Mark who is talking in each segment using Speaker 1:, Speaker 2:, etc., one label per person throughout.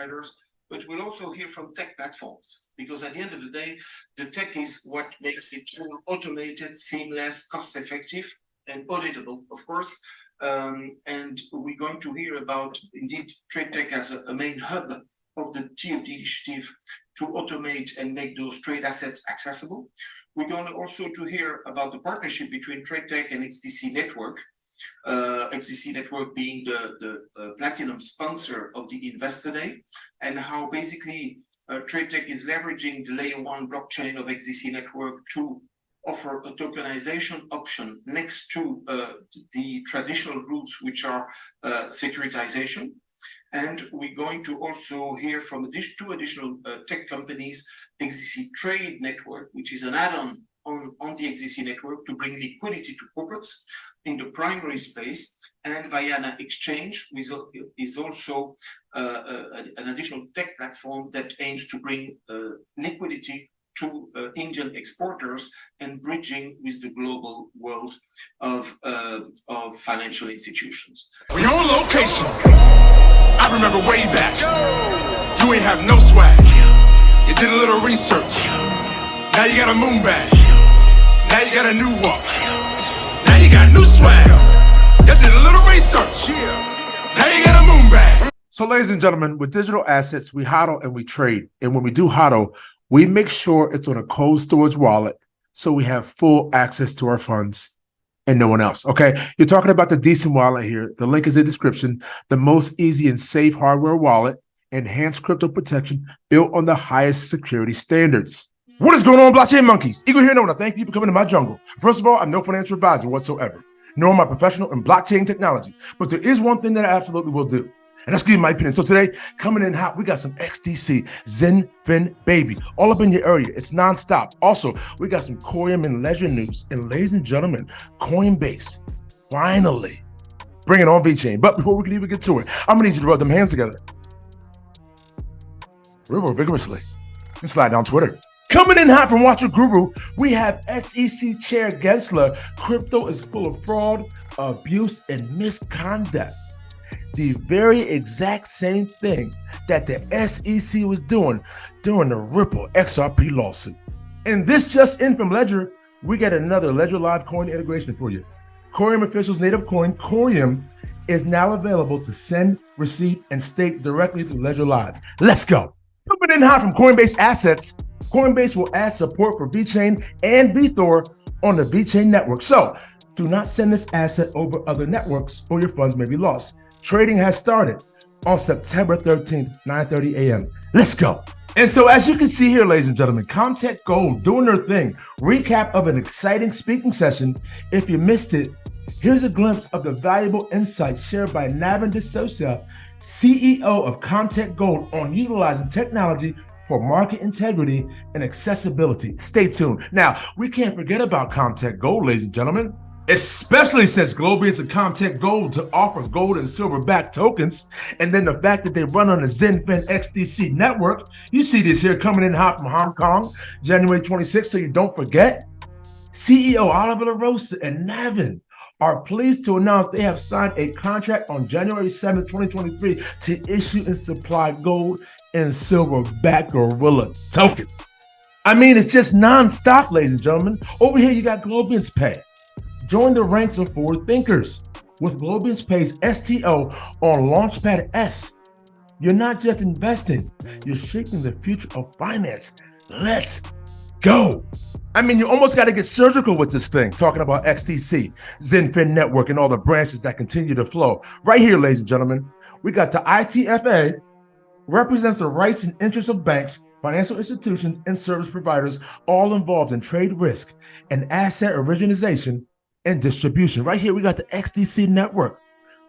Speaker 1: providers, but we'll also hear from tech platforms, because at the end of the day, the tech is what makes it all automated, seamless, cost-effective, and auditable, of course. And we're going to hear about, indeed, TradeTech as a main hub of the TOD initiative to automate and make those trade assets accessible. We're going to also to hear about the partnership between TradeTech and Xdc Network, Xdc Network being the platinum sponsor of the Investor Day, and how basically TradeTech is leveraging the layer 1 blockchain of Xdc Network to offer a tokenization option next to the traditional routes, which are securitization. And we're going to also hear from two additional tech companies, Xdc Trade Network, which is an add-on on the Xdc Network to bring liquidity to corporates in the primary space, and Viana Exchange, which is also an additional tech platform that aims to bring liquidity to Indian exporters and bridging with the global world of financial institutions.
Speaker 2: We on location. I remember way back. You ain't have no swag. You did a little research. Now you got a moon bag. Now you got a new walk. Now you got new swag. You did a little research. Now you got a moon bag.
Speaker 3: So, ladies and gentlemen, with digital assets, we hodl and we trade. And when we do hodl, we make sure it's on a cold storage wallet so we have full access to our funds and no one else. Okay, you're talking about the DCENT wallet here. The link is in the description. The most easy and safe hardware wallet, enhanced crypto protection built on the highest security standards. What is going on, blockchain monkeys? Eagle here, and I want to thank you for coming to my jungle. First of all, I'm no financial advisor whatsoever, nor am I professional in blockchain technology. But there is one thing that I absolutely will do, and that's give you my opinion. So today, coming in hot, we got some XDC Xinfin, baby, all up in your area. It's nonstop. Also, we got some Coreum and Ledger news. And ladies and gentlemen, Coinbase, finally, bring it on VeChain. But before we can even get to it, I'm gonna need you to rub them hands together real vigorously and slide down Twitter. Coming in hot from Watcher Guru, we have SEC Chair Gensler. Crypto is full of fraud, abuse, and misconduct. The very exact same thing that the SEC was doing during the Ripple XRP lawsuit. And this just in from Ledger, we got another Ledger Live coin integration for you. Coreum officials' native coin, Coreum, is now available to send, receive, and stake directly through Ledger Live. Let's go. Coming in hot from Coinbase Assets, Coinbase will add support for VeChain and VeThor on the VeChain network. So do not send this asset over other networks or your funds may be lost. Trading has started on September 13th, 9:30 a.m. Let's go. And so as you can see here, ladies and gentlemen, Comtech Gold doing their thing. Recap of an exciting speaking session. If you missed it, here's a glimpse of the valuable insights shared by Navin D'Souza, CEO of Comtech Gold, on utilizing technology for market integrity and accessibility. Stay tuned. Now, we can't forget about Comtech Gold, ladies and gentlemen, especially since Globiance and Comtech Gold to offer gold and silver-backed tokens, and then the fact that they run on the Xinfin XDC network. You see this here coming in hot from Hong Kong, January 26th, so you don't forget. CEO Oliver LaRosa and Navin are pleased to announce they have signed a contract on January 7th, 2023 to issue and supply gold and silver-backed gorilla tokens. I mean, it's just non-stop, ladies and gentlemen. Over here, you got Globiance Pay. Join the ranks of forward thinkers with Globiance Pay's STO on Launchpad S. You're not just investing, you're shaping the future of finance. Let's go. I mean, you almost got to get surgical with this thing, talking about XDC, Xinfin Network, and all the branches that continue to flow. Right here, ladies and gentlemen, we got the ITFA, represents the rights and interests of banks, financial institutions, and service providers, all involved in trade risk and asset origination and distribution. Right here, we got the XDC Network,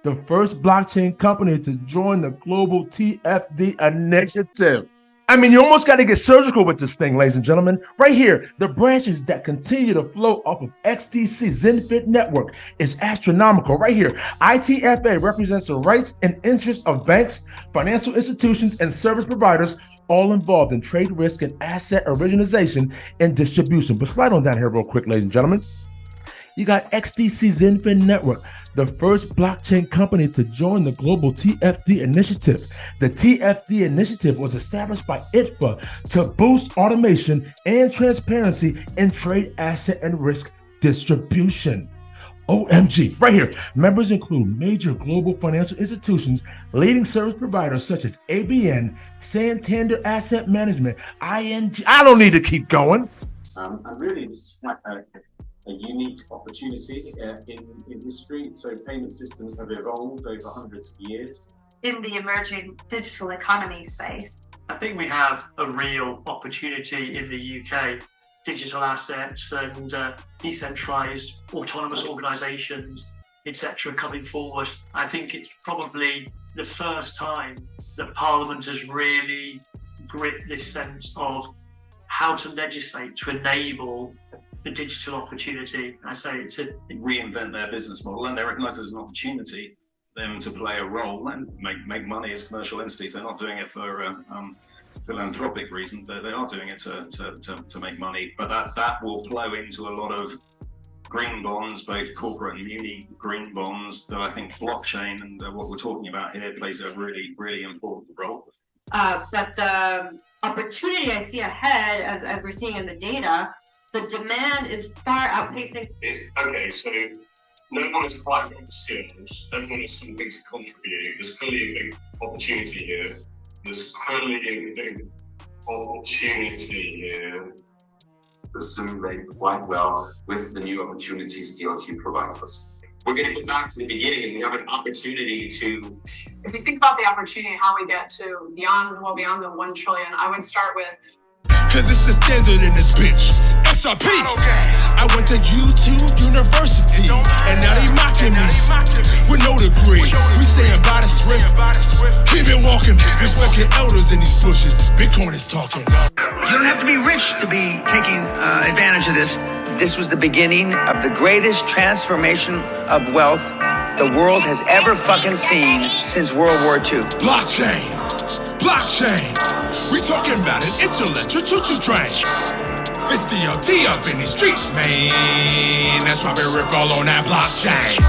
Speaker 3: the first blockchain company to join the global TFD initiative. I mean, you almost got to get surgical with this thing, ladies and gentlemen. Right here, the branches that continue to flow off of XDC Xinfin Network is astronomical. Right here, ITFA represents the rights and interests of banks, financial institutions, and service providers, all involved in trade risk and asset origination and distribution. But slide on down here real quick, ladies and gentlemen. You got XDC Xinfin Network, the first blockchain company to join the global TFD initiative. The TFD initiative was established by ITFA to boost automation and transparency in trade asset and risk distribution. OMG, right here. Members include major global financial institutions, leading service providers such as ABN, Santander Asset Management, ING. I don't need to keep going.
Speaker 4: And really, this is quite a unique opportunity in history. So payment systems have evolved over hundreds of years.
Speaker 5: In the emerging digital economy space,
Speaker 6: I think we have a real opportunity in the UK. Digital assets and decentralized autonomous organizations, etc., coming forward. I think it's probably the first time that Parliament has really gripped this sense of how to legislate to enable the digital opportunity. I say it's a
Speaker 7: reinvent their business model, and they recognise there's an opportunity for them to play a role and make money as commercial entities. They're not doing it for philanthropic reasons. They are doing it to make money, but that will flow into a lot of green bonds, both corporate and muni green bonds, that I think blockchain and what we're talking about here plays a really, really important role.
Speaker 8: But the opportunity I see ahead, as we're seeing in the data, the demand is far outpacing.
Speaker 9: Okay, so no one has quite got the skills, everyone has something to contribute. There's clearly a big opportunity here. There's clearly a big opportunity here.
Speaker 10: Assimilate quite well with the new opportunities DLT provides us. We're going to go back to the beginning, and we have an opportunity to.
Speaker 11: If you think about the opportunity, how we get to beyond the 1 trillion, I would start with.
Speaker 2: Cause it's the standard in this bitch. XRP. I went to YouTube University, and now they mocking me with no degree. We saying by the swift, keep it walking. Respecting elders in these bushes. Bitcoin is talking.
Speaker 12: You don't have to be rich to be taking advantage of this. This was the beginning of the greatest transformation of wealth the world has ever fucking seen since World War II.
Speaker 2: Blockchain. We talking about an intellectual choo-choo train. It's DLT up in these streets, man. That's why we rip all on that blockchain.